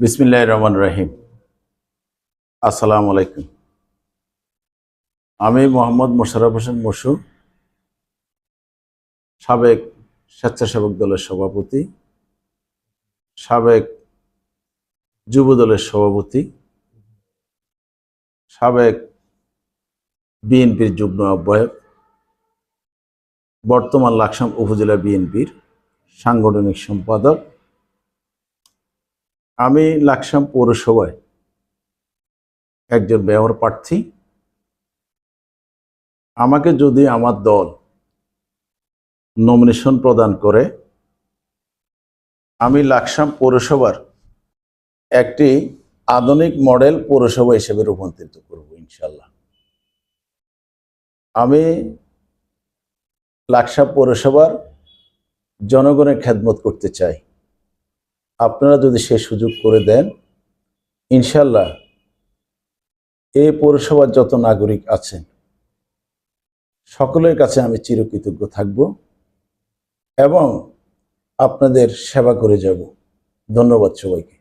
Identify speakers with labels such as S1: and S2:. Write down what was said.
S1: বিসমিল্লাহির রহমানির রহিম। আসসালামু আলাইকুম। আমি মোহাম্মদ মোশাররফ হোসেন মশু, সাবেক স্বেচ্ছাসেবক দলের সভাপতি, সাবেক যুব দলের সভাপতি, সাবেক বিএনপির যুগ্ম আহ্বায়ক, বর্তমান লাকসাম উপজেলা বিএনপির সাংগঠনিক সম্পাদক। আমি লাকসাম পৌরসভায় একজন মেয়র প্রার্থী। আমাকে যদি আমার দল নমিনেশন প্রদান করে, আমি লাকসাম পৌরসভার একটি আধুনিক মডেল পৌরসভা হিসেবে রূপান্তরিত করব ইনশাল্লাহ। আমি লাকসাম পৌরসভার জনগণের খেদমত করতে চাই। আপনারা যদি সে সুযোগ করে দেন, ইনশাল্লাহ এই পৌরসভার যত নাগরিক আছেন সকলের কাছে আমি চিরকৃতজ্ঞ থাকব এবং আপনাদের সেবা করে যাব। ধন্যবাদ সবাইকে।